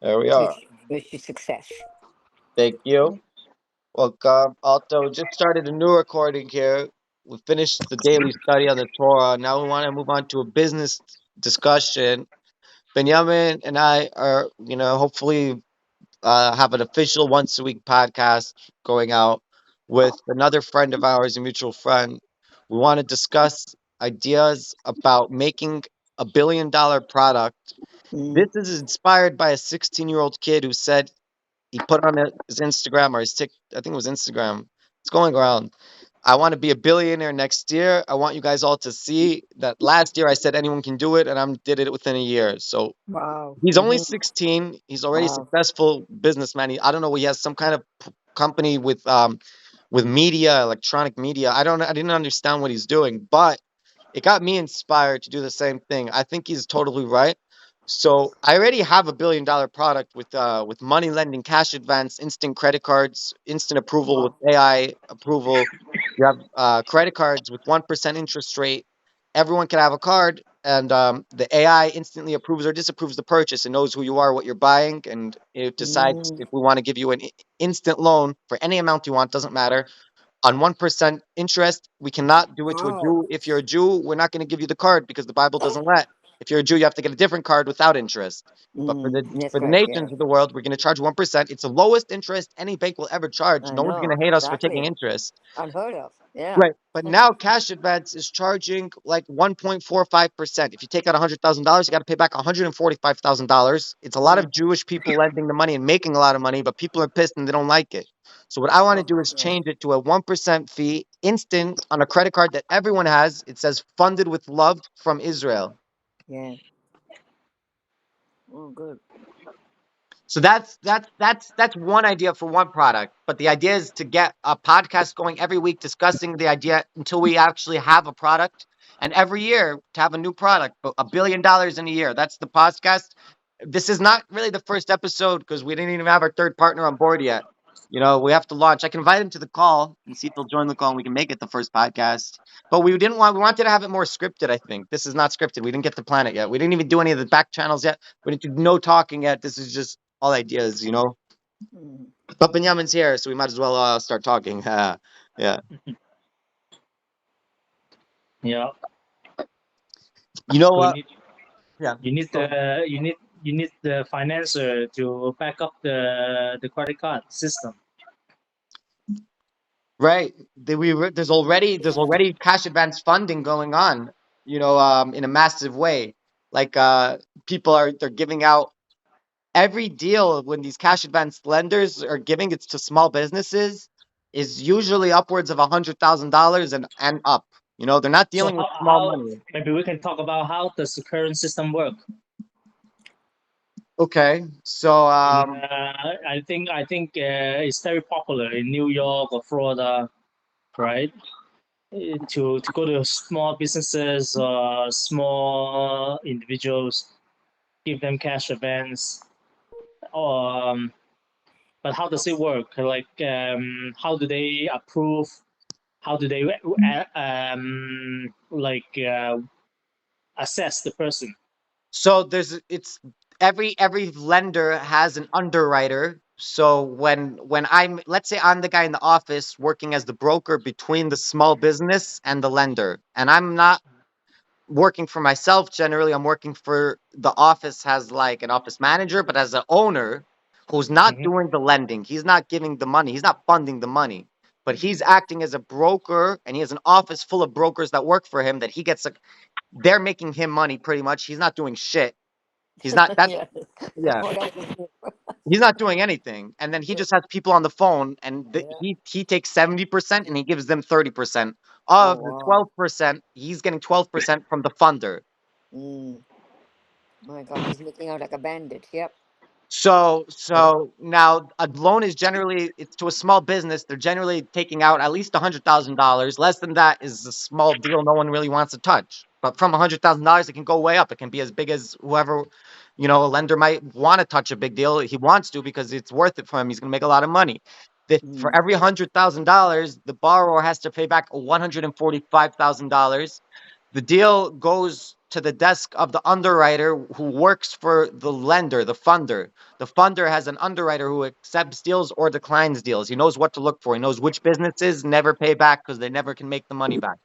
There we are. Wish you success. Thank you. Welcome. Also, just started a new recording here. We finished the daily study on the Torah. Now we want to move on to a business discussion. Benjamin and I are, hopefully have an official once a week podcast going out with another friend of ours, a mutual friend. We want to discuss ideas about making $1 billion product. Mm. This is inspired by a 16-year-old kid who said he put on his Instagram or his I think it was Instagram. It's going around. I want to be a billionaire next year. I want you guys all to see that last year I said anyone can do it, and I did it within a year. So Wow. he's only Mm-hmm. 16. He's already a Wow. successful businessman. I don't know. He has some kind of company with media, electronic media. I didn't understand what he's doing, but it got me inspired to do the same thing. I think he's totally right. So I already have $1 billion product with money lending, cash advance, instant credit cards, instant approval with Wow. AI approval. You have credit cards with 1% interest rate. Everyone can have a card, and the AI instantly approves or disapproves the purchase. It knows who you are, what you're buying, and it decides Mm. if we want to give you an instant loan for any amount you want. Doesn't matter on 1% interest. We cannot do it to a Wow. Jew. If you're a Jew, we're not going to give you the card because the Bible doesn't let. If you're a Jew, you have to get a different card without interest. But for the That's for the correct. Yeah. nations of the world, we're going to charge 1%. It's the lowest interest any bank will ever charge. I No one's going know to hate us for taking exactly. interest. Unheard of. Yeah. Right. But now Cash Advance is charging like 1.45%. If you take out $100,000, you got to pay back $145,000. It's a lot Mm. of Jewish people lending the money and making a lot of money, but people are pissed and they don't like it. So what I want to Oh, do is yeah. change it to a 1% fee instant on a credit card that everyone has. It says funded with love from Israel. Yeah. Oh, good. So that's one idea for one product. But the idea is to get a podcast going every week discussing the idea until we actually have a product. And every year to have a new product, but $1 billion in a year. That's the podcast. This is not really the first episode because we didn't even have our third partner on board yet. We have to launch. I can invite him to the call and see if he'll join the call and we can make it the first podcast. But we wanted to have it more scripted, I think. This is not scripted. We didn't get to plan it yet. We didn't even do any of the back channels yet. We didn't do no talking yet. This is just all ideas. Mm. But Benjamin's here, so we might as well start talking. Yeah. Yeah, You know we what? need Yeah. you need So, the you need the financer to back up the credit card system. right. There's already cash advance funding going on. In a massive way. Like people they're giving out every deal when these cash advance lenders are giving it to small businesses is usually upwards of $100,000 and up. They're not So dealing with small how money. maybe we can talk about how does the current system work? Okay, so I think it's very popular in New York or Florida, right? To go to small businesses or small individuals, give them cash advance. But how does it work? Like, how do they approve? How do they assess the person? So it's every lender has an underwriter. So when I'm let's say I'm the guy in the office working as the broker between the small business and the lender, and I'm not working for myself generally. I'm working for the office has like an office manager, but as an owner who's not Mm-hmm. doing the lending, he's not giving the money, he's not funding the money, but he's acting as a broker, and he has an office full of brokers that work for him that he gets they're making him money pretty much. He's not doing shit. He's not that Yeah. yeah. What else is new? He's not doing anything. And then he Yeah. just has people on the phone and Yeah. he takes 70% and he gives them 30%. Oh, Of the wow. 12%, he's getting 12% from the funder. Mm. My God, he's making out like a bandit. Yep. So now a loan is generally it's to a small business. They're generally taking out at least $100,000. Less than that is a small deal no one really wants to touch. But from $100,000, it can go way up. It can be as big as whoever, a lender might want to touch a big deal. He wants to because it's worth it for him. He's going to make a lot of money. For Mm. every $100,000, the borrower has to pay back $145,000. The deal goes to the desk of the underwriter who works for the lender, the funder. The funder has an underwriter who accepts deals or declines deals. He knows what to look for. He knows which businesses never pay back because they never can make the money back.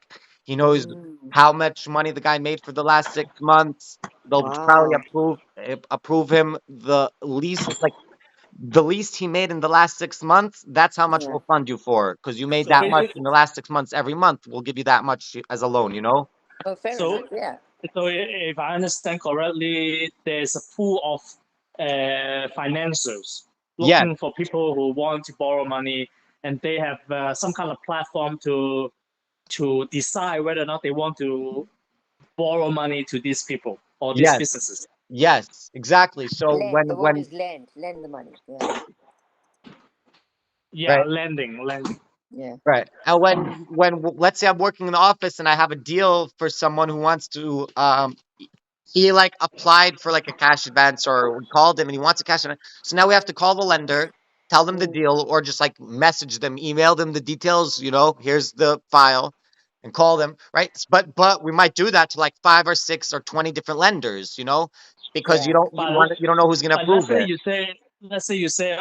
He knows Mm. how much money the guy made for the last 6 months. They'll probably Wow. approve him the least, like the least he made in the last 6 months. That's how much Yeah. we'll fund you for, because you made So that much basically, in the last 6 months. Every month we'll give you that much as a loan. You know? Oh, fair so enough. Yeah. so if I understand correctly, there's a pool of financiers Yes, looking for people who want to borrow money, and they have some kind of platform to decide whether or not they want to borrow money to these people or these yes, businesses. yes, exactly. So Lend. The word when is lend. Lend the money. Yeah. Yeah, right. lending. Yeah. Right. And let's say I'm working in the office and I have a deal for someone who wants to he like applied for like a cash advance, or we called him and he wants a cash advance. So now we have to call the lender, tell them the Mm. deal, or just like message them, email them the details, here's the file, and call them, right? But we might do that to like 5 or 6 or 20 different lenders, because Yeah. you don't know who's gonna But approve it. let's say you say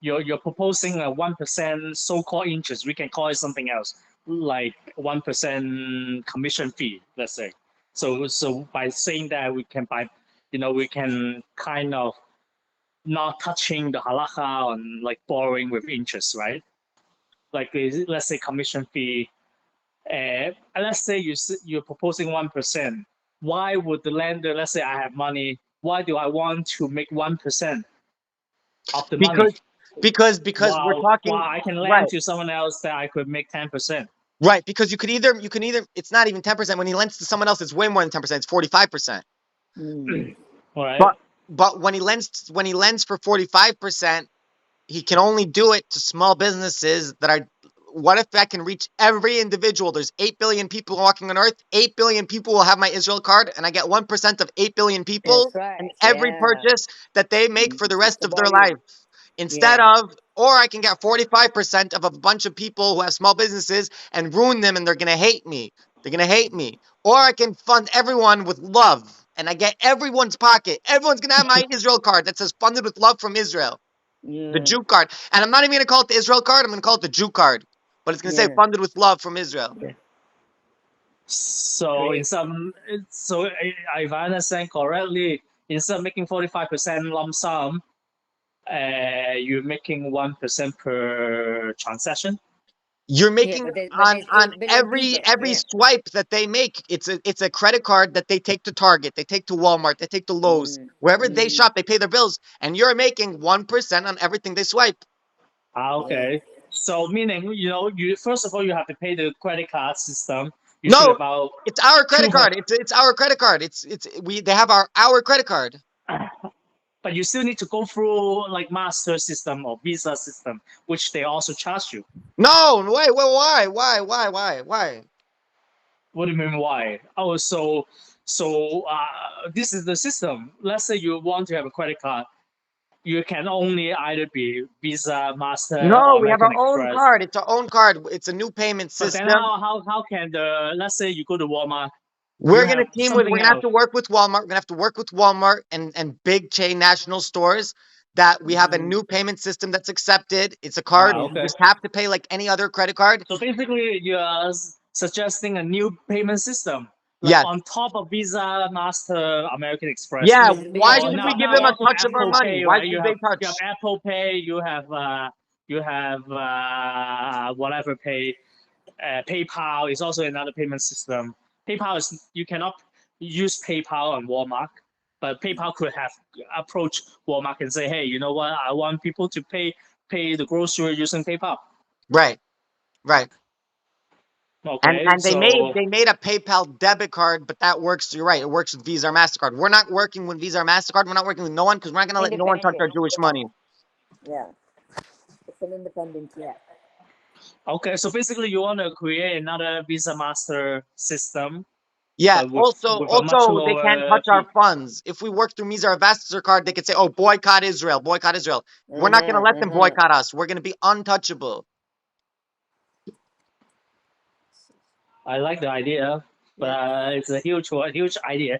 you're proposing a 1% so-called interest. We can call it something else, like 1% commission fee. Let's say. So by saying that we can kind of not touching the halakha on like borrowing with interest, right? Like let's say commission fee. And let's say you're proposing 1%. Why would the lender, let's say I have money, why do I want to make 1% of the money Because because we're while talking, I can right. lend to someone else that I could make 10%? Right, because you can either it's not even 10%. When he lends to someone else, it's way more than 10%. It's 45%. Mm. All right. But when he lends for 45%, he can only do it to small businesses that are. What if I can reach every individual? There's 8 billion people walking on earth. 8 billion people will have my Israel card, and I get 1% of 8 billion people That's right. and every Yeah. purchase that they make for the It's rest the of their volume. life. Instead Yeah. of, or I can get 45% of a bunch of people who have small businesses and ruin them, and they're going to hate me. They're going to hate me. Or I can fund everyone with love, and I get everyone's pocket. Everyone's going to have my Israel card that says funded with love from Israel, the Yeah. Jew card. And I'm not even going to call it the Israel card. I'm going to call it the Jew card. But it's going to say Yeah. funded with love from Israel. So Great. if I understand correctly, instead of making 45% lump sum, you're making 1% per transaction. You're Yeah. making But on there's on 8 billion every people. every Yeah. swipe that they make. It's a credit card that they take to Target, they take to Walmart, they take to Lowe's, Mm. wherever they Mm. shop, they pay their bills, and you're making 1% on everything they swipe. Yeah. Okay. So meaning, you first of all you have to pay the credit card system. Usually No, about it's our credit 200. card. It's our credit card. It's we they have our credit card. But you still need to go through like Master system or Visa system, which they also charge you. No, wait, why? What do you mean why? Oh, this is the system. Let's say you want to have a credit card, you can only either be Visa, Master, No, or we have American our own Express. card. It's our own card. It's a new payment But then system. how can the let's say you go to Walmart, you We're have gonna team with. We're something gonna have else. to work with Walmart. We're gonna have to work with Walmart and big chain national stores, that we have a Mm. new payment system that's accepted. It's a card. Yeah. You Okay. just have to pay like any other credit card. So basically, you're suggesting a new payment system, like Yes. on top of Visa, Master, American Express, Yeah. Yeah. Why Because or should we now give now them a also touch of our Apple money? Pay, Why right? should they You have touch? Apple Pay, you have whatever Pay, PayPal is also another payment system. PayPal is you cannot use PayPal on Walmart, but PayPal could have approached Walmart and say, hey, you know what? I want people to pay the grocery using PayPal. Right. Right. And Okay, and they made so they made a PayPal debit card, but that works. You're right. It works with Visa or Mastercard. We're not working with Visa or Mastercard. We're not working with no one, because we're not gonna let no one touch our Independent. Jewish money. Yeah. It's an independent. Yeah. okay, so basically you want to create another Visa Master system, Yeah. but with a much Also, they can't lower touch our fee. funds. If we work through Visa or Mastercard, they could say, "Oh, boycott Israel, boycott Israel." We're not gonna let them Uh-huh. Uh-huh. boycott us. We're gonna be untouchable. I like the idea. but it's a huge idea.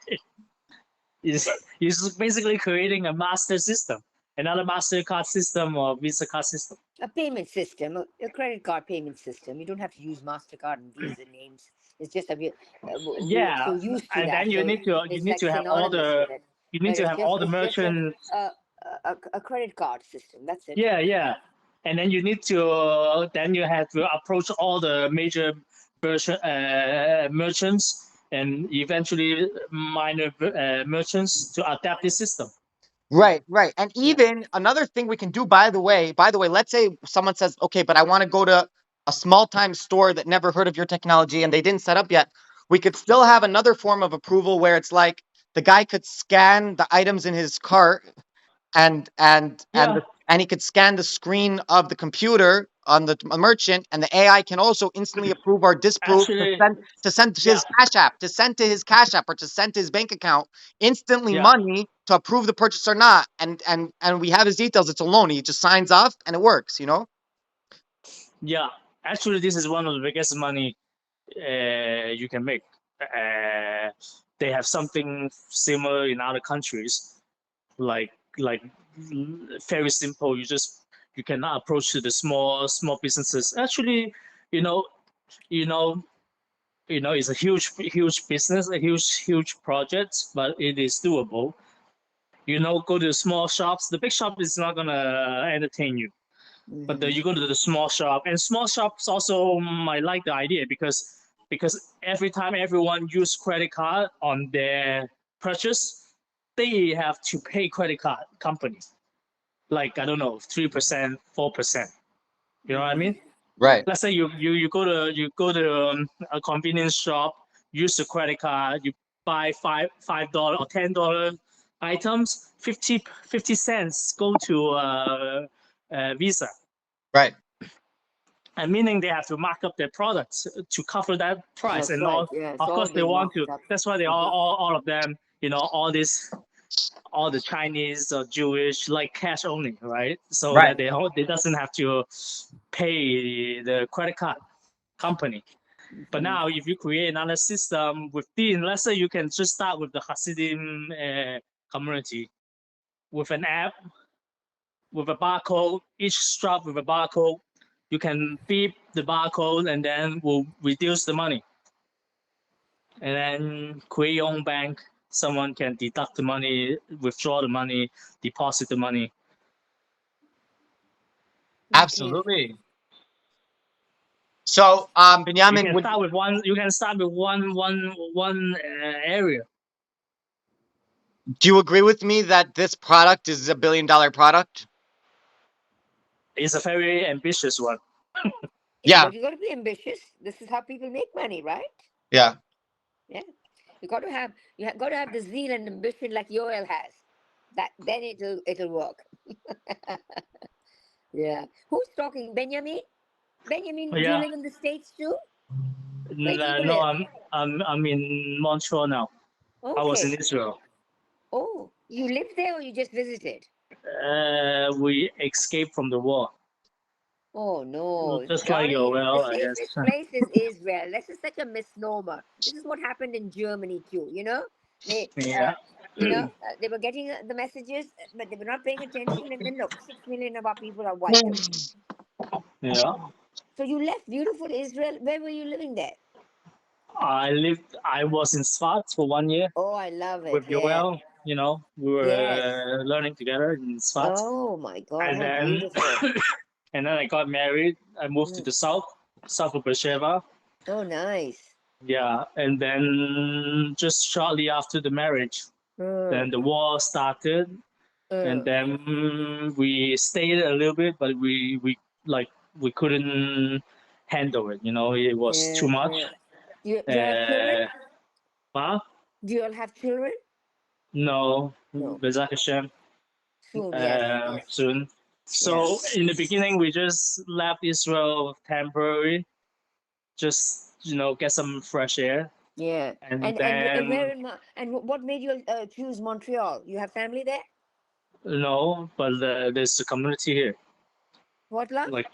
It's basically creating a master system, another MasterCard system or Visa card system. A payment system, a credit card payment system. You don't have to use MasterCard and Visa names. It's just we're Yeah, so used to and that. then you So need to it's have synonymous with it. you need But to have all the it's just merchants. a credit card system. That's it. Yeah, and then you need to then you have to approach all the major merchants and eventually minor merchants to adapt this system. Right, right. And Yeah. even another thing we can do, by the way, let's say someone says, okay, but I want to go to a small time store that never heard of your technology and they didn't set up yet. We could still have another form of approval where it's like the guy could scan the items in his cart Yeah, and he could scan the screen of the computer on the merchant, and the AI can also instantly approve or disapprove actually, to send to yeah, his cash app, to send to his cash app, or to send to his bank account instantly yeah, money to approve the purchase or not. And we have his details. It's a loan. He just signs off and it works. yeah. Actually, this is one of the biggest money you can make. They have something similar in other countries, like very simple. You can approach to the small businesses. Actually, you know, you know, it's a huge business, a huge project, but it is doable. Go to the small shops. The big shop is not gonna entertain you, but you go to the small shop, and small shops also might like the idea because every time everyone use credit card on their purchase, they have to pay credit card companies like I don't know 3%, 4%. You know what I mean? Right. Let's say you go to a convenience shop, use the credit card, you buy $5 or $10 items, 50 cents go to Visa, Right. and meaning they have to mark up their products to cover that price. That's And right. Yeah, it's of all course they being want to. marked up. That's why they all of them, all the Chinese or Jewish like cash only, right? So Right. that they doesn't have to pay the credit card company. But now, if you create another system within, let's say you can just start with the Hasidim community with an app, with a barcode, each strap with a barcode. You can beep the barcode and then will reduce the money. And then create your own bank. Someone can deduct the money, withdraw the money, deposit the money. Absolutely. So, You Benjamin, can start with one. You can start with one area. do you agree with me that this product is a $1 billion product? It's a very ambitious one. Yeah. But you got to be ambitious. This is how people make money, right? Yeah. You got to have the zeal and ambition like Yoel has. Then it'll work. Yeah. Who's talking? Benjamin? Benjamin, do you Yeah. live in the States too? Where do you No, live? I'm in Montreal now. I was in Okay. Israel. Oh, you live there or you just visited? We escaped from the war. Oh no, Just like Johnny, well, the I guess. safest place is Israel. This is such a misnomer. This is what happened in Germany too. They, Yeah. they were getting the messages, but they were not paying attention. And then look, 6 million of our people are wiped away. Yeah. So you left beautiful Israel. Where were you living there? I was in Sfat for 1 year Oh, I love it. with Yeah. Yoel. We were Yes. learning together in Sfat. Oh my God, And how then beautiful. and then I got married. I moved to the south of Beersheba. Oh, nice. Yeah, and then just shortly after the marriage, then the war started, and then we stayed a little bit, but we couldn't handle it. It was too much. Do you have children? Huh? Do you all have children? No, No. Bezak Hashem, Soon, yes. soon. So in the beginning, we just left Israel temporary, just get some fresh air. Yeah. And And then where and what made you choose Montreal? You have family there? no, but there's a community here, What, like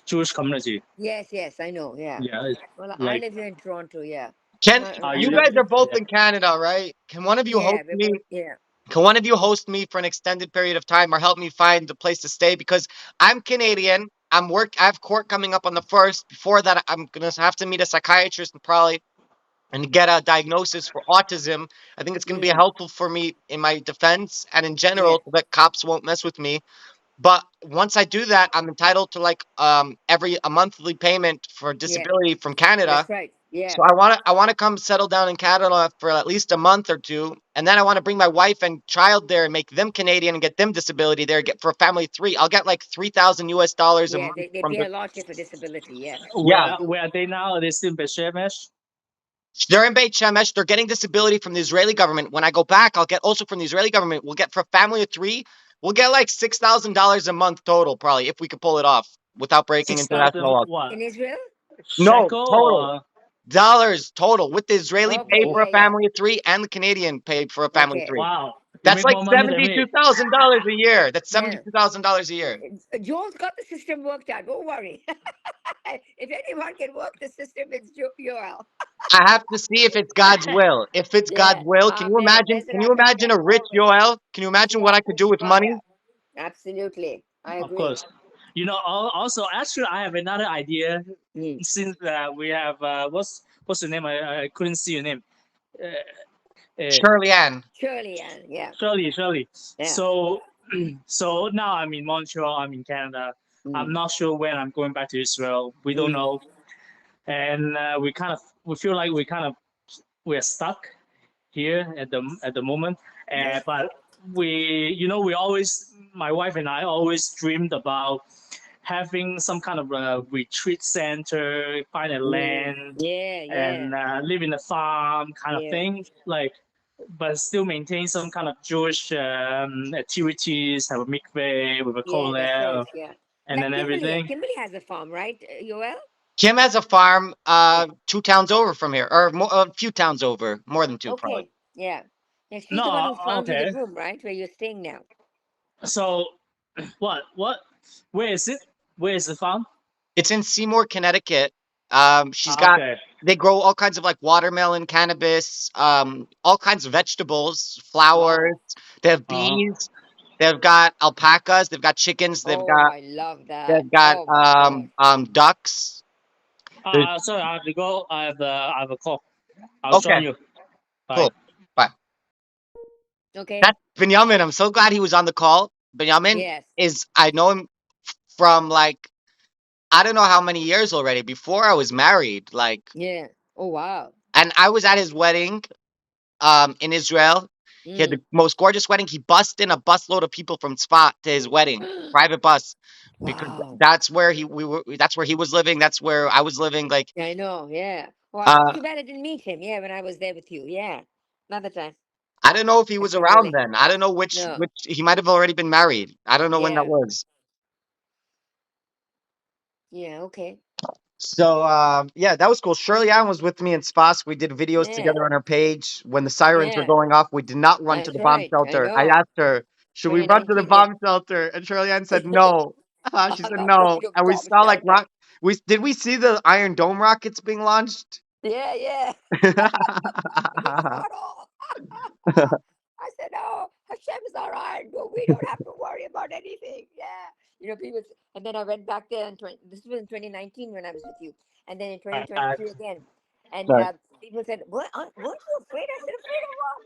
Jewish community. Yes, I know. Yeah. Yeah, Well, I like live here in Toronto. Yeah. Can You you live? guys are both Yeah. in Canada, right? Can one of you Yeah, host we're me? both. Yeah. Can one of you host me for an extended period of time or help me find a place to stay? Because I'm Canadian. I have court coming up on the 1st. Before that, I'm gonna have to meet a psychiatrist and get a diagnosis for autism. I think it's gonna be Mm, helpful for me in my defense and in yeah. general so that cops won't mess with me. But once I do that, I'm entitled to like a monthly payment for Yeah. disability from Canada. That's right. Yeah. So I wanna come settle down in Canada for at least a month or two, and then I wanna bring my wife and child there and make them Canadian and get them disability there. Get for a family of three. I'll get like $3,000 a Yeah. month They from pay the a lot here for disability. Yes. yeah. Where are they now? Are they still in Beshemesh? They're in Beit Shemesh. They're getting disability from the Israeli government. When I go back, I'll get also from the Israeli government. We'll get for a family of three. We'll get like $6,000 a month total, probably, if we could pull it off without breaking 6,000 international law. what? In Israel? No, Shekel total. or Dollars total with the Israeli pay Okay. oh, for a Yeah. Yeah. family of three and the Canadian pay for a family of Okay. three. wow. You That's make like more money than me. $72,000 a year. That's Yeah. $72,000 a year. Joel's got the system worked out. Don't worry. If anyone can work the system, it's Joel. I have to see if it's God's will. If it's God's Yeah. will, can you Amen. imagine? Can you Bezrat imagine a Hashem. rich Always. Yoel? Can you imagine what I could do with money? Shvaya. Absolutely. I Of agree. course. Also, actually, I have another idea. Mm. Since we have what's the name? I couldn't see your name. Uh, Shirley Ann. Shirley Ann. Yeah. Shirley. Yeah. So, so now I'm in Montreal. I'm in Canada. I'm Mm. not sure when I'm going back to Israel. We don't Mm. know, and we feel like we're stuck here at the moment. Yeah. But we always, my wife and I always dreamed about having some kind of a retreat center, find a Mm. land, Yeah. Yeah. and live in a farm kind of Yeah. thing, like, but still maintain some kind of Jewish activities, have a mikveh with a Yeah. That's right. kollel, Yeah. and Like then Kimberly. everything. Kimberly has a farm, right, Yoel? Kim has a farm Yeah. 2 towns over from here, or a few towns over, more than two probably. Okay. Yeah. Yeah. She's the one No, who found you the okay. room, right, where you're staying now. So, what? Where is it? Where is the farm? It's in Seymour, Connecticut. She's got Okay. they grow all kinds of like watermelon, cannabis, all kinds of vegetables, flowers. Wow. They have Uh-huh. bees. They've got alpacas. They've got chickens. Oh, I love that. They've got Oh my God. ducks. There's, Sorry, I have to go. I have a call. I'll okay, join you. Bye. cool. Bye. Okay. That's Benjamin. I'm so glad he was on the call. Benjamin Yes. I know him from like I don't know how many years already. Before I was married, like, Yeah. Oh wow. and I was at his wedding in Israel. He had Mm. the most gorgeous wedding. He bussed in a busload of people from Tzfat to his wedding, private bus, because Wow. that's where he was living. That's where I was living. Like, I know. Yeah. Well, uh, too bad I didn't meet him. Yeah, when I was there with you. Yeah. Another time I don't know if he at was your around wedding. then. I don't know No. which he might have already been married. I don't know when that Yeah. was. Yeah. Okay. So yeah, that was cool. Shirley Ann was with me in Spas. We did videos Yeah. together on her page. When the sirens were Yeah. going off, we did not run to That's the bomb right. I shelter. I know. asked her, should we run to the 2019. Yeah. bomb shelter? And Shirley Ann said no. She I'm said not going no. to And we bomb saw like shelter. we see the Iron Dome rockets being launched? Yeah. Yeah. We saw it all. I said, "Oh, Hashem is all right. Well, we don't have to worry about anything." Yeah, people. And then I went back there, and this was in 2019 when I was with you, and then in Back. 2023 again. And Right. people said, "What? Weren't you afraid?" I said, "Afraid of what?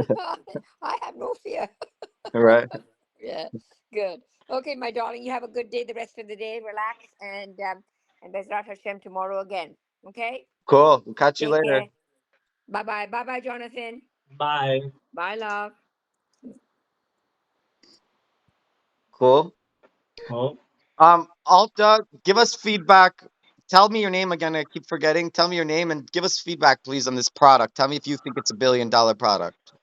No, I have no fear." Right. Yeah, good. Okay, my darling, you have a good day. The rest of the day, relax, and Bezrat Hashem tomorrow again. Okay, Cool. We'll catch you take later. care. Bye bye. Bye bye, Jonathan. Bye. Bye, love. Cool. Oh. Alta, give us feedback. Tell me your name again. I keep forgetting. Tell me your name and give us feedback, please, on this product. Tell me if you think it's $1 billion product.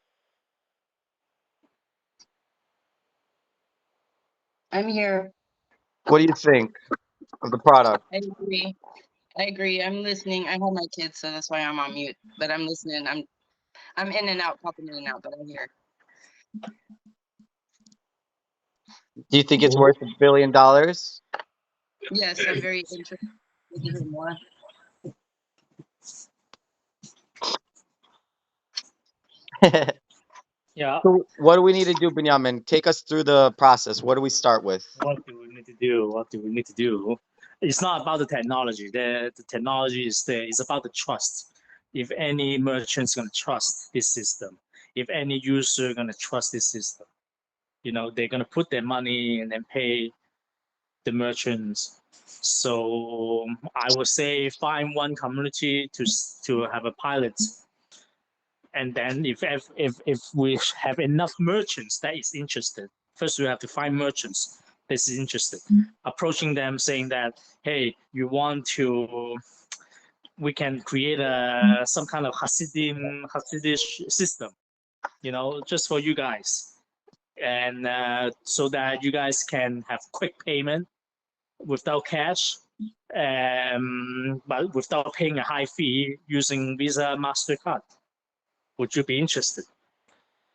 I'm here. What do you think of the product? I agree. I agree. I'm listening. I have my kids, so that's why I'm on mute. But I'm listening. I'm in and out, popping in and out, but I'm here. Do you think it's Oh. worth $1 billion? Yes, I'm very interested to hear more. Yeah. So what do we need to do, Benjamin? Take us through the process. What do we start with? What do we need to do? What do we need to do? It's not about the technology. The technology is there. It's about the trust. If any merchant's gonna trust this system, if any user gonna trust this system, they're gonna put their money and then pay the merchants. So I would say find one community to have a pilot, and then if we have enough merchants that is interested, first we have to find merchants that is interested, approaching them saying that, hey, you want to, we can create some kind of Hasidic system, just for you guys, and so that you guys can have quick payment without cash, but without paying a high fee using Visa, MasterCard. Would you be interested?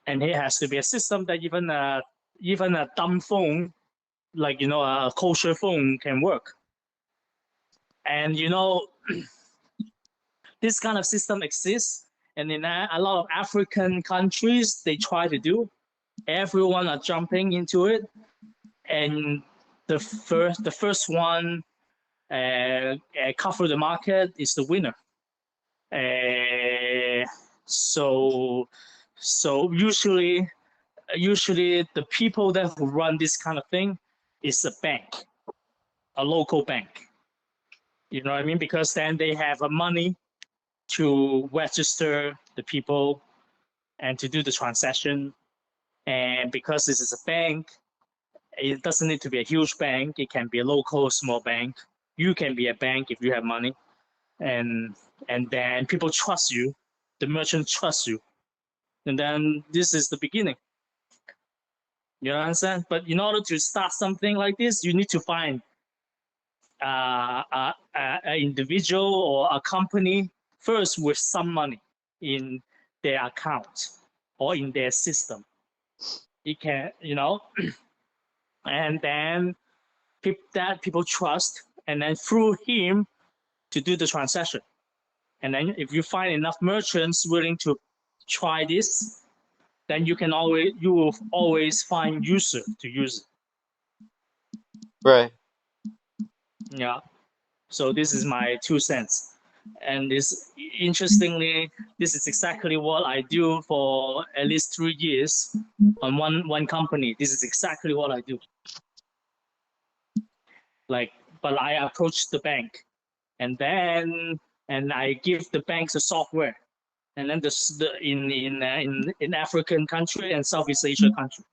And it has to be a system that even a dumb phone, like a kosher phone, can work. And this kind of system exists, and in a lot of African countries, they try to do. Everyone are jumping into it, and the first one cover the market is the winner. So usually the people that who run this kind of thing is a bank, a local bank. You know what I mean? Because then they have money to register the people and to do the transaction. And because this is a bank, it doesn't need to be a huge bank. It can be a local small bank. You can be a bank if you have money, and then people trust you. The merchant trusts you, and then this is the beginning. You understand? But in order to start something like this, you need to find an individual or a company first with some money in their account or in their system. It can, and then that people trust, and then through him to do the transaction. And then if you find enough merchants willing to try this, then you will always find user to use it. Right. Yeah. So this is my 2 cents. And interestingly, this is exactly what I do for at least 3 years on one company. This is exactly what I do. But I approach the bank, and I give the banks the software, and then in African country and Southeast Asia country,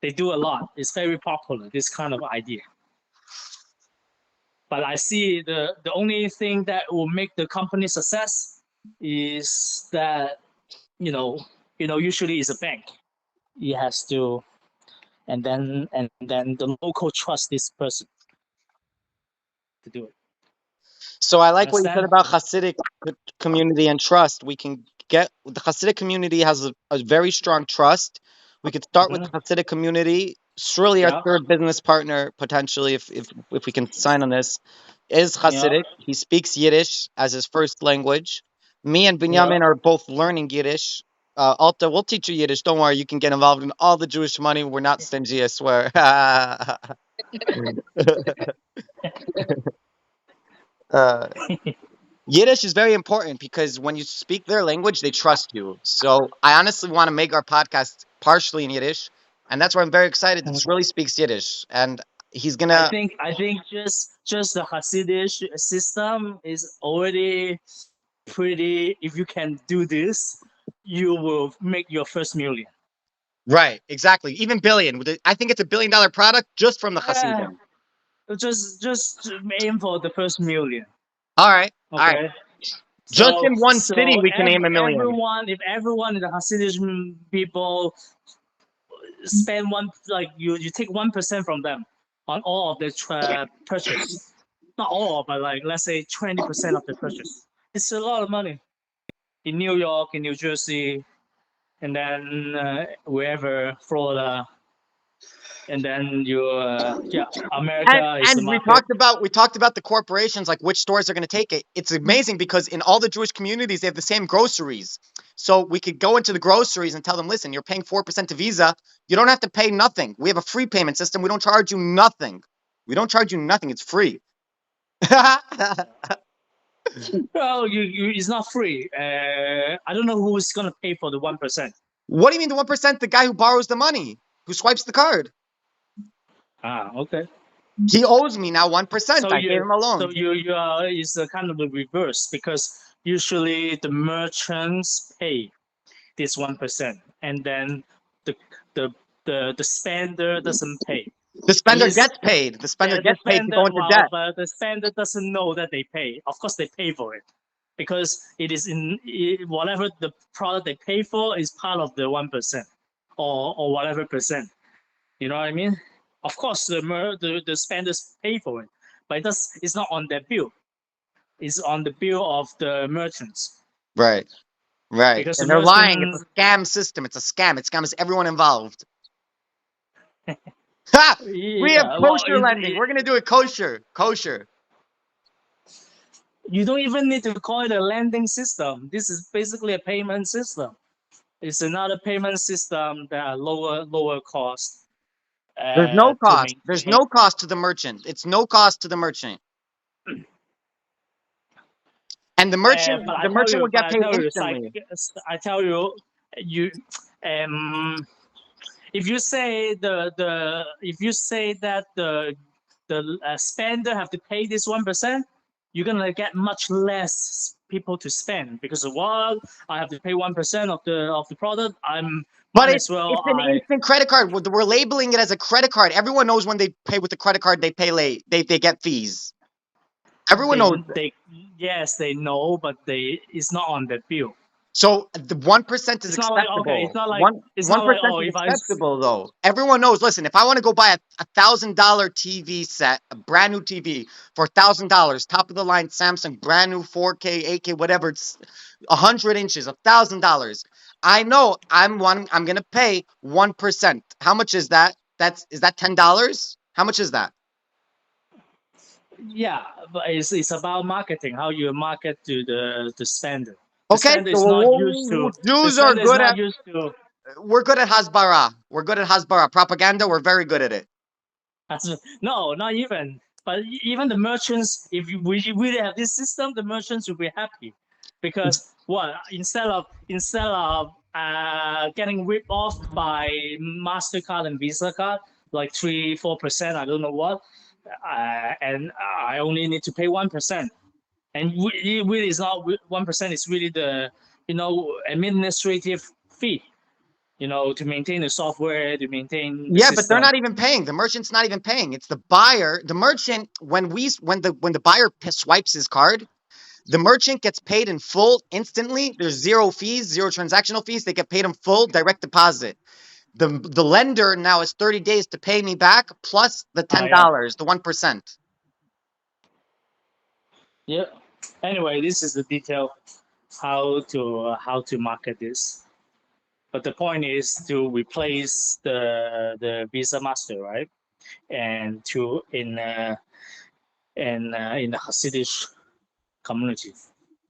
they do a lot. It's very popular, this kind of idea. But I see the only thing that will make the company success is that usually it's a bank. It has to, and then the local trust this person to do it. So I like what you said Understand? about Hasidic community and trust. We can get the Hasidic community has a very strong trust. We could start with the Hasidic community. Surely our Yeah. third business partner, potentially, if we can sign on this, is Hasidic. He speaks Yiddish as his first language. Me and Binyamin are both learning Yiddish. Alta, we'll teach you Yiddish. Don't worry, you can get involved in all the Jewish money. We're not stingy, I swear. Yiddish is very important because when you speak their language, they trust you. So I honestly want to make our podcast partially in Yiddish, and that's why I'm very excited that Shirley speaks Yiddish, and he's gonna. I think just the Hasidic system is already pretty. If you can do this, you will make your first million. Right, exactly. Even billion. I think it's $1 billion product just from the Hasidim. Just aim for the first million. All right. Okay. All right. Just in one city, we can aim $1 million. If everyone in the Hasidic people spend you take 1% from them on all of the purchase, not all, but let's say 20% of the purchase. It's a lot of money in New York, in New Jersey, and then wherever, Florida. and then America is the And we market. talked about the corporations, like which stores are going to take it. It's amazing because in all the Jewish communities they have the same groceries. So we could go into the groceries and tell them, listen, you're paying 4% to Visa. You don't have to pay nothing. We have a free payment system. We don't charge you nothing. We don't charge you nothing. It's free. Well, it's not free. I don't know who's gonna pay for the 1%. What do you mean the 1%? The guy who borrows the money, who swipes the card. Okay. He owes me now 1%. So I gave him a loan. So you are is kind of the reverse, because usually the merchants pay this 1%, and then the the spender doesn't pay. The spender Unless- gets paid. The spender gets paid to spender, go into debt. but the spender doesn't know that they pay. Of course, they pay for it because it is whatever the product they pay for is part of the 1% or whatever percent. You know what I mean? Of course, the spenders pay for it, but it's not on their bill. It's on the bill of the merchants. Right. Right. Because And the they're lying. It's merchants- a scam system. It's a scam. It scams everyone involved. Ha! We have kosher lending. We're going to do it kosher. Kosher. You don't even need to call it a lending system. This is basically a payment system. It's another payment system that are lower cost. There's no to cost. There's maintain. no cost to the merchant. It's no cost to the merchant. And the merchant, But the merchant will get paid I instantly. tell you, if you say that the spender have to pay this 1%, you're gonna get much less people to spend, because I have to pay 1% of the product. But might it's as well an instant credit card. We're labeling it as a credit card. Everyone knows when they pay with the credit card, they pay late. They get fees. Everyone knows. Yes, they know, but it's not on the bill. So the 1% is It's not like- acceptable. okay, it's not like- 1% it's not like, is if I- acceptable though. Everyone knows. Listen, if I want to go buy a $1,000 TV set, a brand new TV for $1,000, top of the line Samsung, brand new 4K, 8K, whatever, it's 100 inches, $1,000. I know I'm gonna pay 1%. How much is that? Is that $10? How much is that? Yeah, but it's about marketing, how you market to the spender. Okay, spender is so not used to. Jews the are spender is good not at. used to. We're good at hasbara. We're good at hasbara. Propaganda. We're very good at it. No, not even. But even the merchants, if we really have this system, the merchants will be happy, because instead of getting ripped off by MasterCard and Visa card, like 3-4%, I don't know what, and I only need to pay 1%, and it really is not 1%. It's really the administrative fee. To maintain the software, to maintain the But they're system. not even paying. The merchant's not even paying. It's the buyer. The merchant, when the buyer swipes his card, the merchant gets paid in full instantly. There's zero fees, zero transactional fees. They get paid in full, direct deposit. The lender now has 30 days to pay me back plus the $10, the 1%. Yeah. Anyway, this is the detail how to market this. But the point is to replace the Visa Master, right? And in the Hasidic community.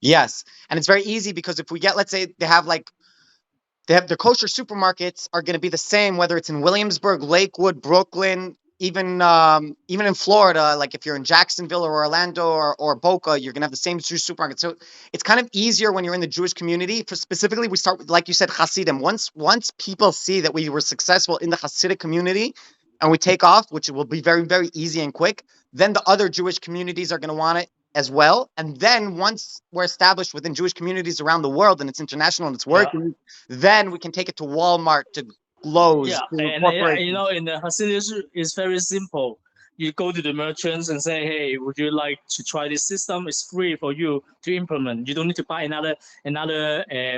Yes, and it's very easy because if we get, let's say they have the kosher supermarkets are going to be the same whether it's in Williamsburg, Lakewood, Brooklyn, even in Florida. Like if you're in Jacksonville or Orlando or Boca, you're going to have the same Jewish supermarket. So it's kind of easier when you're in the Jewish community. Specifically, we start with, like you said, Hasidim. Once people see that we were successful in the Hasidic community and we take off, which will be very, very easy and quick, then the other Jewish communities are going to want it as well. And then once we're established within Jewish communities around the world and it's international and it's working, then we can take it to Walmart, to Lowe's, to corporations. In the Hasidic, it's very simple. You go to the merchants and say, "Hey, would you like to try this system? It's free for you to implement. You don't need to buy another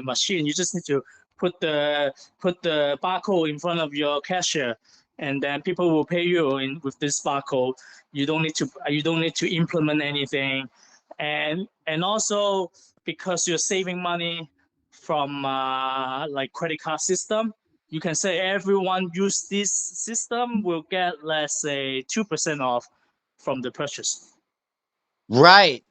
machine. You just need to put the barcode in front of your cashier, and then people will pay you with this barcode. You don't need to implement anything, and also because you're saving money from like credit card system, you can say everyone use this system will get, let's say, 2% off from the purchase. Right.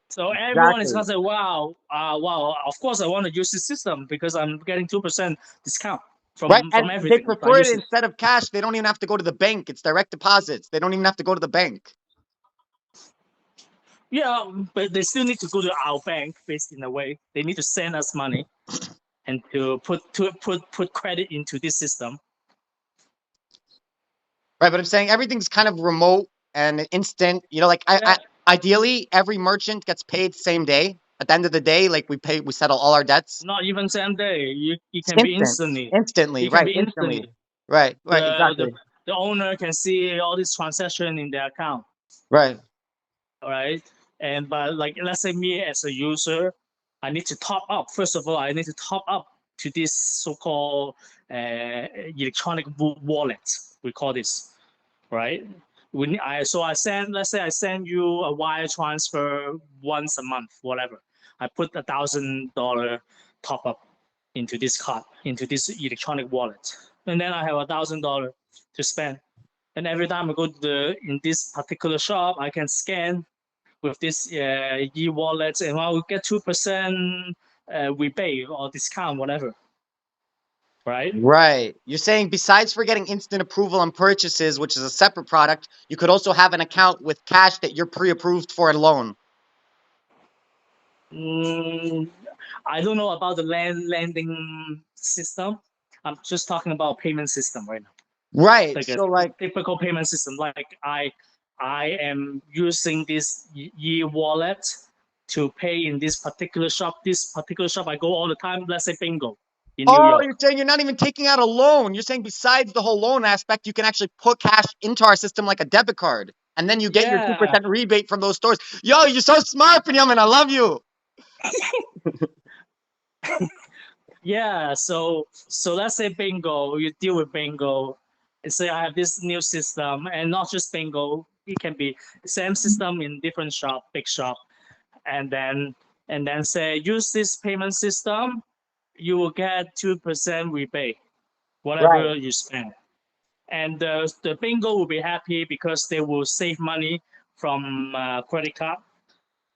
So everyone is Exactly. gonna say, wow, of course I want to use this system because I'm getting 2% discount Right. from And they everything if I prefer it use it. instead of cash. They don't even have to go to the bank. It's direct deposits. They don't even have to go to the bank. Yeah, but they still need to go to our bank, based in a way. They need to send us money and to put credit into this system. Right. But I'm saying everything's kind of remote and instant. You know, like Yeah, ideally every merchant gets paid same day. At the end of the day, like we settle all our debts. not even same day. You It's can be instant. instantly. Instantly. It can Right. be Instantly. instantly. Right. The Exactly. the owner can see all this transaction in their account. Right. All right. And but like let's say me as a user, I need to top up. First of all, I need to top up to this so-called electronic wallet. We call this, right? When I send, let's say I send you a wire transfer once a month, whatever. I put $1,000 top up into this card, into this electronic wallet, and then I have $1,000 to spend. And every time I go to in this particular shop, I can scan with this e-wallet, and I will get 2% rebate or discount, whatever. Right? Right. You're saying besides for getting instant approval on purchases, which is a separate product, you could also have an account with cash that you're pre-approved for a loan. Mm, I don't know about the lending system. I'm just talking about payment system right now. Right. Like a So like typical payment system. Like I am using this e-wallet to pay in this particular shop. This particular shop I go all the time. Let's say Bingo in New oh, York. you're saying you're not even taking out a loan. You're saying besides the whole loan aspect, you can actually put cash into our system like a debit card. And then you get your Yeah, 2% rebate from those stores. Yo, you're so smart, Benjamin. I love you. yeah. So let's say Bingo. You deal with Bingo and say I have this new system, and not just Bingo. It can be same system in different shop, big shop, and then say use this payment system, you will get 2% rebate, Right. whatever you spend. And the bingo will be happy because they will save money from credit card.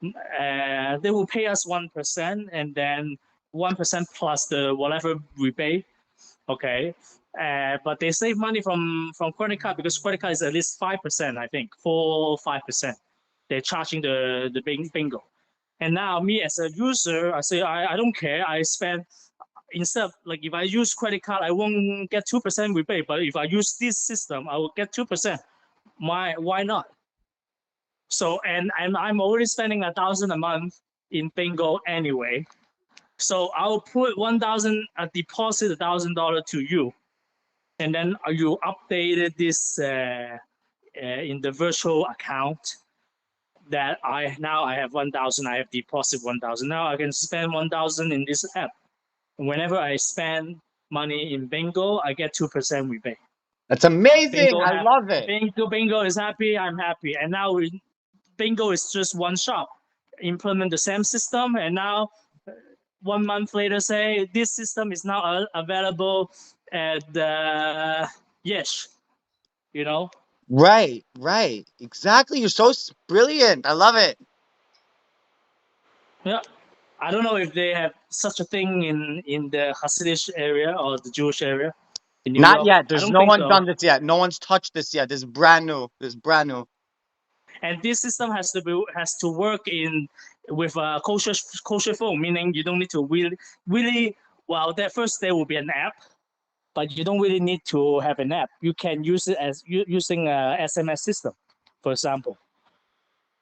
They will pay us 1%, and then 1% plus the whatever rebate. Okay. But they save money from credit card because credit card is at least 5%, I think, 4 or 5%. They're charging the bingo. And now me as a user, I say I don't care. I spend instead of like if I use credit card, I won't get 2% rebate. But if I use this system, I will get 2%. Why not? So and I'm already spending 1,000 a month in bingo anyway. So I'll put 1,000, deposit $1,000 to you, and then you updated this in the virtual account that I have 1,000. I have deposit 1,000. Now I can spend 1,000 in this app. Whenever I spend money in Bingo, I get 2% rebate. That's amazing. Bingo I have love it. Bingo is happy. I'm happy. And now Bingo is just one shop. Implement the same system, and now 1 month later, say this system is now available at Yes. You know. Right. Exactly. You're so brilliant. I love it. Yeah. I don't know if they have such a thing in the Hasidic area or the Jewish area in New Not York. yet. I There's don't no think one so. done this yet. No one's touched this yet. This is brand new. And this system has to work in with a kosher phone, meaning you don't need to really well. That first there will be an app, but you don't really need to have an app. You can use it as using a SMS system, for example,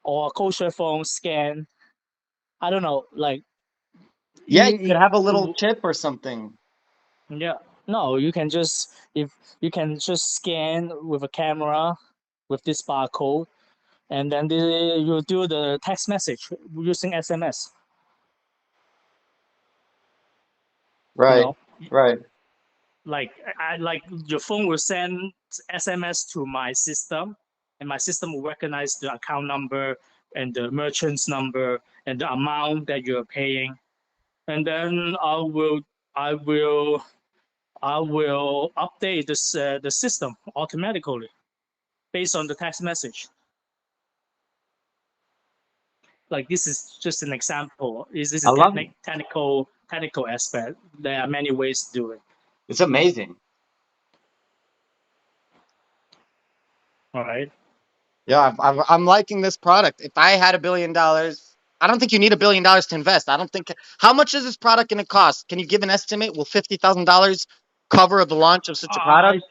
or a kosher phone scan. I don't know, like Yeah, you could have a little it, chip or something. yeah. No, you can just if you can just scan with a camera with this barcode, and then you do the text message using SMS. You Right. know, Right. like like your phone will send SMS to my system, and my system will recognize the account number and the merchant's number and the amount that you're paying, and then I will I will update the system automatically based on the text message. Like this is just an example. This is I a love it. technical aspect. There are many ways to do it. It's amazing. All right. Yeah, I'm liking this product. If I had $1 billion, I don't think you need $1 billion to invest. I don't think. How much is this product going to cost? Can you give an estimate? Will $50,000 cover the launch of such a product?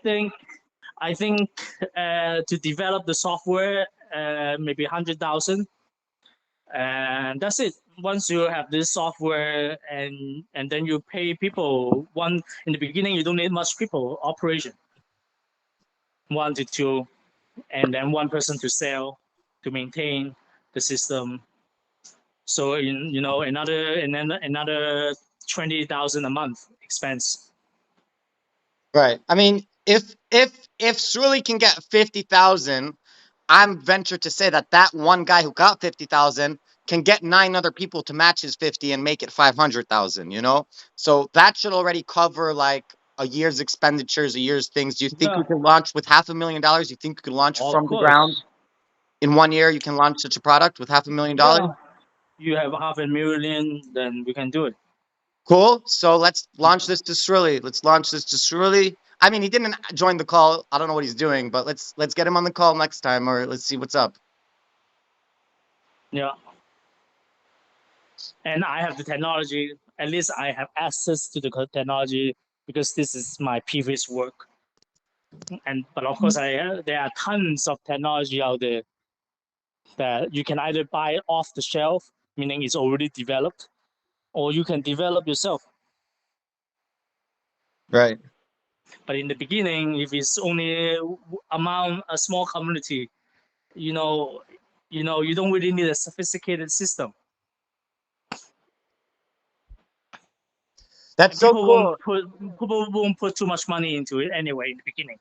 I think to develop the software, maybe 100,000, and that's it. Once you have this software and then you pay people one in the beginning, you don't need much people operation, 1 to 2, and then one person to sell, to maintain the system. So another 20,000 a month expense. Right. I mean, if Sruli can get 50,000, I'm ventured to say that one guy who got 50,000 can get 9 other people to match his 50 and make it 500,000, you know? So that should already cover like a year's expenditures, a year's things. Do you think Yeah. we can launch with $500,000? You think you could launch Of from the course. ground in 1 year? You can launch such a product with $500,000? Yeah. You have 500,000, then we can do it. Cool. So let's launch this to Sruli. Let's launch this to Sruli. I mean, he didn't join the call. I don't know what he's doing, but let's get him on the call next time, or let's see what's up. Yeah. And I have the technology. At least I have access to the technology because this is my previous work. But of course, there are tons of technology out there that you can either buy off the shelf, meaning it's already developed, or you can develop yourself. Right. But in the beginning, if it's only among a small community, you don't really need a sophisticated system. That's so cool. People won't put too much money into it anyway in the beginning.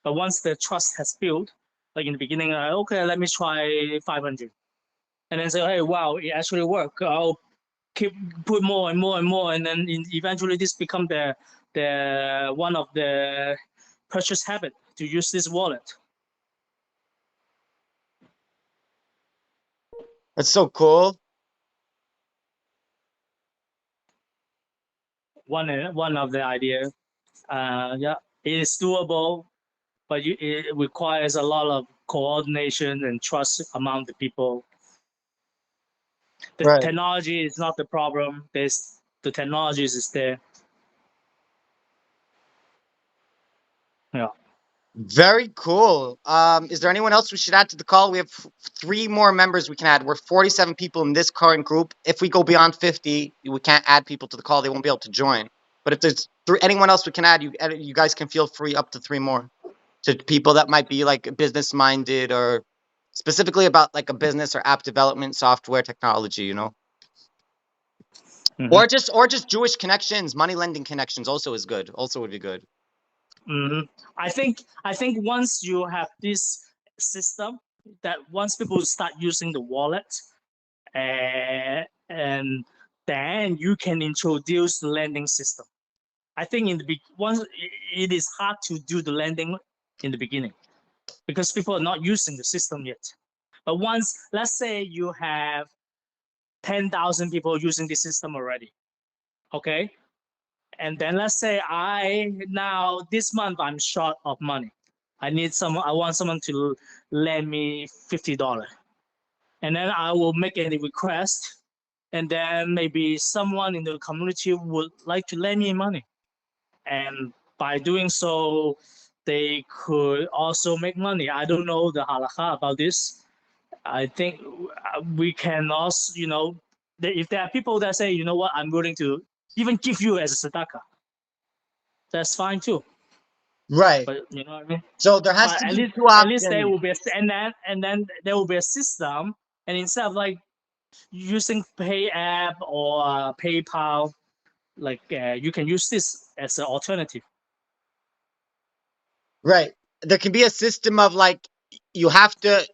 But once the trust has built, like in the beginning, okay, let me try 500, and then say, hey, wow, it actually worked. I'll put more and more and more, and then eventually this become the one of the purchase habit to use this wallet. That's so cool. One of the idea, yeah, it is doable, but it requires a lot of coordination and trust among the people. The Right. technology is not the problem. The technology is there. Yeah. Very cool. Is there anyone else we should add to the call? We have 3 more members we can add. We're 47 people in this current group. If we go beyond 50, we can't add people to the call. They won't be able to join. But if there's anyone else we can add, you guys can feel free up to 3 more to people that might be like business minded or specifically about like a business or app development, software technology, you know. Mm-hmm. Or just Jewish connections, money lending connections also is good. Also would be good. Mm-hmm. I think once you have this system, that once people start using the wallet, and then you can introduce the lending system. I think once it is hard to do the lending in the beginning because people are not using the system yet. But once, let's say you have 10,000 people using the system already, okay? And then let's say this month I'm short of money. I want someone to lend me $50. And then I will make any request. And then maybe someone in the community would like to lend me money. And by doing so, they could also make money. I don't know the halakha about this. I think we can also, if there are people that say, you know what, I'm willing to even give you as a tzedakah, that's fine too. Right. But you know what I mean? So there has But to at be least, 2 options. At least there will be and then there will be a system, and instead of like using Pay app or PayPal, like you can use this as an alternative. Right. There can be a system of like you have to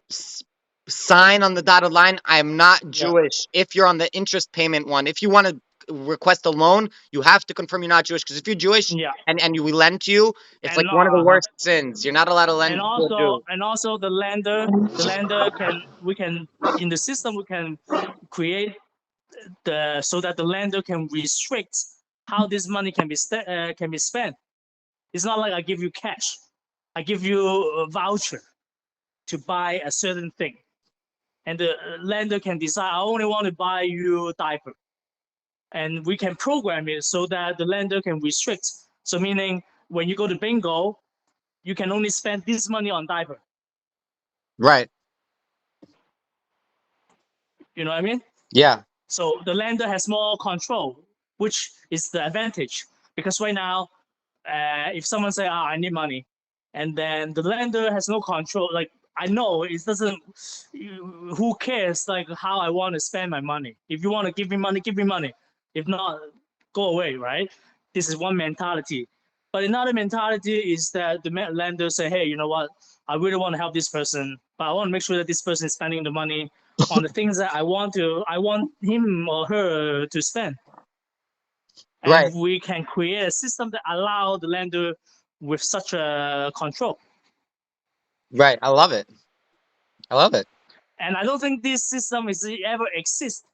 sign on the dotted line. I am not Jewish. If you're on the interest payment one, if you want to request a loan, you have to confirm you're not Jewish. Because if you're Jewish Yeah. and we lend to you, it's And like one of the uh-huh. worst sins. You're not allowed to lend and to a Jew. also the lender we can in the system we can create so that the lender can restrict how this money can be spent. It's not like I give you cash. I give you a voucher to buy a certain thing, and the lender can decide I only want to buy you a diaper, and we can program it so that the lender can restrict. So meaning when you go to bingo, you can only spend this money on diaper. Right. You know what I mean? Yeah. So the lender has more control, which is the advantage. Because right now, if someone say, "Ah, I need money," and then the lender has no control, like I know it doesn't. Who cares? Like how I want to spend my money. If you want to give me money, give me money. If not, go away. Right? This is one mentality. But another mentality is that the lender say, "Hey, you know what? I really want to help this person, but I want to make sure that this person is spending the money on the things that I want him or her to spend." Right. And we can create a system that allow the lender with such a control. Right. I love it. I love it. And I don't think this system is ever exist.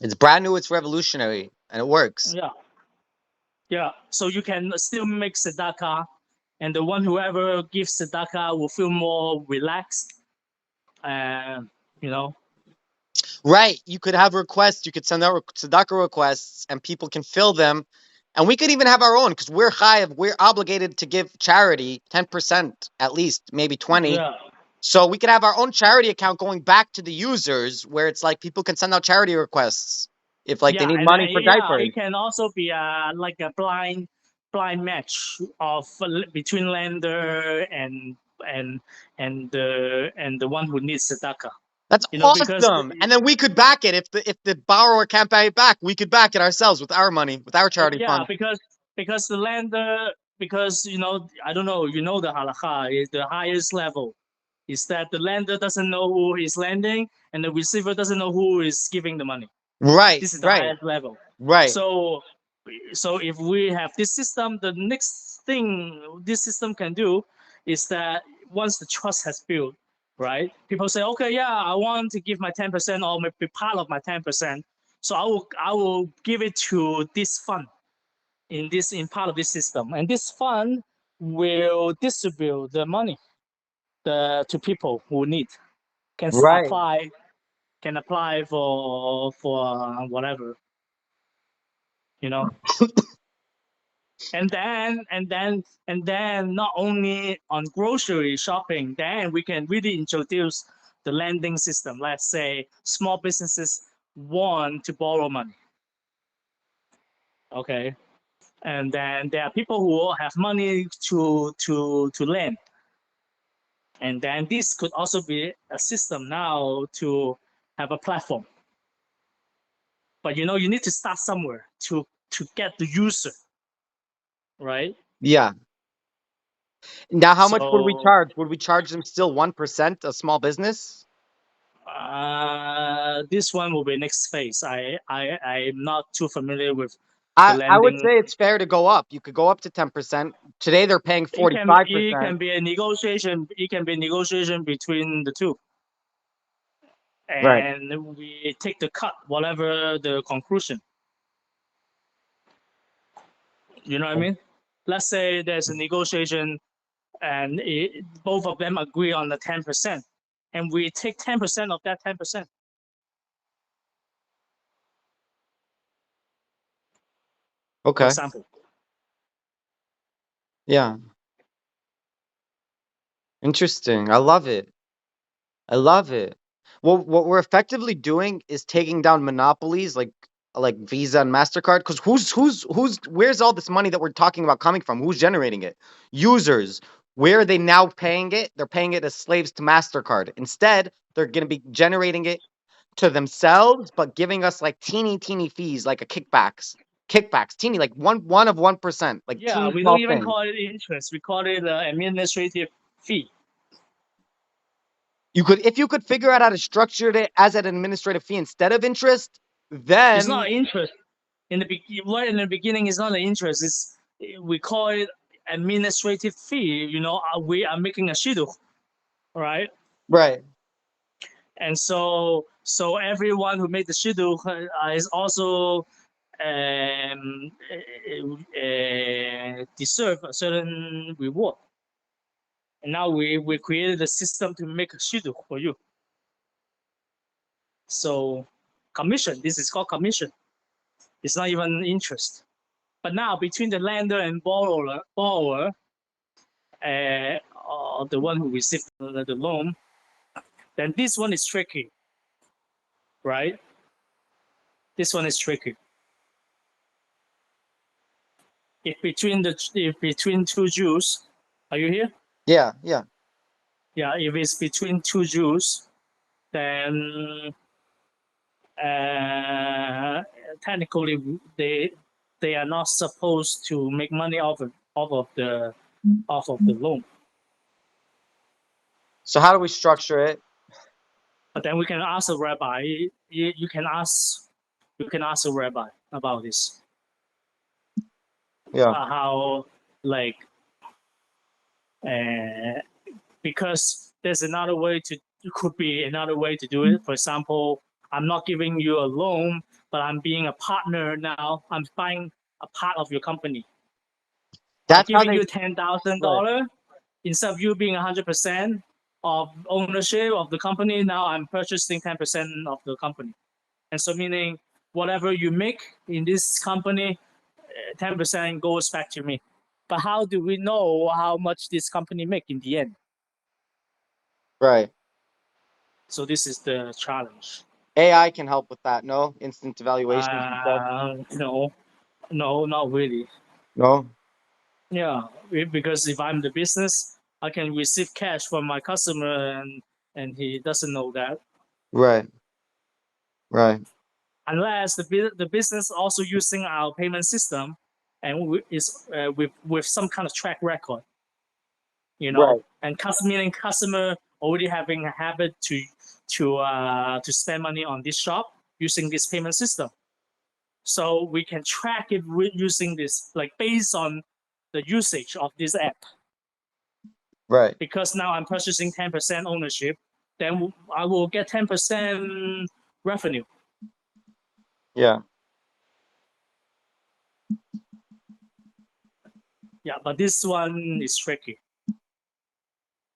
It's brand new. It's revolutionary, and it works. Yeah. So you can still make tzedakah, and the one whoever gives tzedakah will feel more relaxed. And you know. Right. You could have requests. You could send out tzedakah requests, and people can fill them. And we could even have our own because we're chayav. We're obligated to give charity 10% at least, maybe 20. Yeah. So we could have our own charity account going back to the users, where it's like people can send out charity requests if like they need and money for diapers. it can also be like a blind match of between lender and the one who needs tzedakah. That's Because awesome. And then we could back it if the borrower can't pay it back. We could back it ourselves with our money, with our charity fund. because the lender, because I don't know, the halakha is the highest level is that the lender doesn't know who is lending and the receiver doesn't know who is giving the money. Right. This is the right. highest level. Right. So if we have this system, the next thing this system can do is that once the trust has built, right? People say, okay, yeah, I want to give my 10% or maybe part of my 10%. So I will give it to this fund in part of this system, and this fund will distribute the money to people who need can Right. apply for whatever, and then not only on grocery shopping, then we can really introduce the lending system. Let's say small businesses want to borrow money, okay, and then there are people who have money to lend, and then this could also be a system now to have a platform. But you need to start somewhere to get the user, right? Yeah. Now, how much would we charge? Would we charge them still 1% a small business? This one will be next phase. I'm not too familiar with I would say it's fair to go up. You could go up to 10%. Today they're paying 45%. It can be a negotiation. It can be a negotiation between the two. And Right. we take the cut, whatever the conclusion. You know what I mean? Let's say there's a negotiation and both of them agree on the 10%. And we take 10% of that 10%. Okay. For example. Yeah. Interesting. I love it. I love it. Well, what we're effectively doing is taking down monopolies like Visa and MasterCard. Because where's all this money that we're talking about coming from? Who's generating it? Users. Where are they now paying it? They're paying it as slaves to MasterCard. Instead, they're going to be generating it to themselves, but giving us like teeny fees, like kickbacks, teeny, like one of 1%, like yeah, we don't even call it interest. We call it administrative fee. If you could figure out how to structure it as an administrative fee instead of interest, then It's not interest. Right in the beginning, it's not an interest. We call it administrative fee. We are making a shidduch, right? right. And so everyone who made the shidduch is also deserve a certain reward. And now we created a system to make a shidduch for you. So commission. This is called commission. It's not even interest. But now between the lender and borrower, the one who received the loan, then this one is tricky, right? This one is tricky. If between two Jews, are you here? Yeah. Yeah, if it's between two Jews, then technically they are not supposed to make money off of the loan. So how do we structure it? But then we can ask a rabbi. You can ask a rabbi about this. Yeah. How because there's another way could be another way to do it. For example, I'm not giving you a loan, but I'm being a partner now. I'm buying a part of your company. That's I'm how giving they. you $10,000 instead of you being 100% of ownership of the company. Now I'm purchasing 10% of the company, and so meaning whatever you make in this company, 10% goes back to me. But how do we know how much this company make in the end? Right. So this is the challenge. AI can help with that. No instant evaluations and stuff. No, not really. No. Yeah, because if I'm the business, I can receive cash from my customer, and he doesn't know that. Right. Right. Unless the business also using our payment system, and is with some kind of track record, Right. and customer already having a habit to spend money on this shop using this payment system. So we can track it using this, like based on the usage of this app. Right. Because now I'm purchasing 10% ownership, then I will get 10% revenue. Yeah. Yeah, but this one is tricky.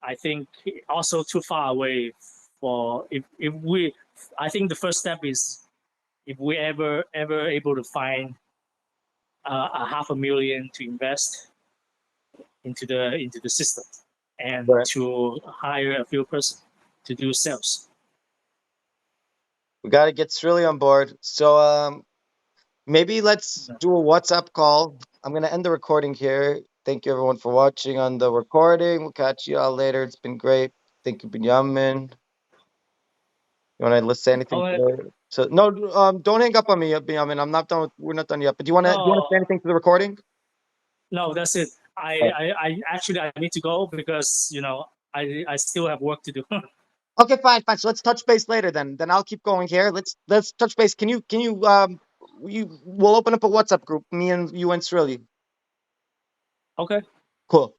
I think also too far away for if we. I think the first step is if we ever able to find a $500,000 to invest into the system and Right. to hire a few person to do sales. We got to get Srilly on board. So maybe let's do a WhatsApp call. I'm gonna end the recording here. Thank you everyone for watching on the recording. We'll catch you all later. It's been great. Thank you, Benjamin. You want to say anything Oh, today? So no, don't hang up on me, Benjamin. I'm not done. We're not done yet. But do you want to no, say anything to the recording? no, that's it. I actually I need to go because I still have work to do. Okay, fine. So let's touch base later then. Then I'll keep going here. Let's touch base. Can you we'll open up a WhatsApp group, me and you and Srilly. Okay. Cool.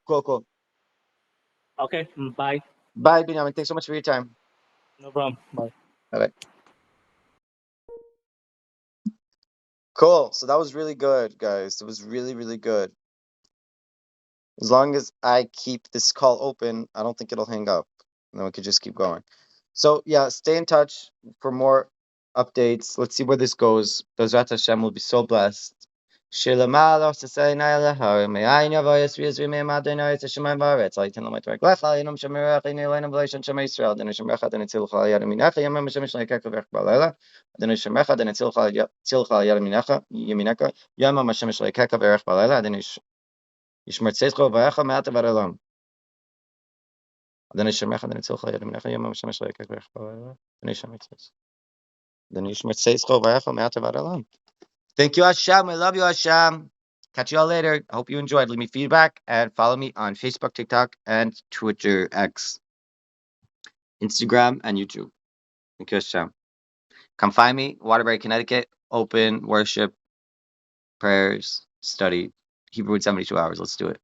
Okay. Bye. Bye, Benjamin. Thanks so much for your time. No problem. Bye. Bye. Cool. So that was really good, guys. It was really, really good. As long as I keep this call open, I don't think it'll hang up. And then we could just keep going. So yeah, stay in touch for more updates. Let's see where this goes. Bezrat Hashem will be so blessed. Shilamalo Sasayna Lahar Mayan Yavoyas Riz Rime Madina Shemai Baret, like Tinamite Lecha, Inum Shamirach in Elena Blation Shema Israel, then Shemecha, then Tilcha Yadaminacha, Yamam Shemish like Ekavek Balela, then Shemecha, then Tilcha Yadaminacha, Yaminaka, Yamam Shemish like Ekavek Balela, then Ishmert Sesko Vacha Mata Varelam. Then Shemecha, then Tilcha Yadaminacha, Yamam Shemish like Ekavek Balela, then Shemecha. Then Ishmert Sesko Vacha Mata Varelam. Thank you, Hashem. I love you, Hashem. Catch you all later. I hope you enjoyed. Leave me feedback and follow me on Facebook, TikTok, and Twitter, X, Instagram, and YouTube. Thank you, Hashem. Come find me, Waterbury, Connecticut. Open worship, prayers, study. Hebrew in 72 hours. Let's do it.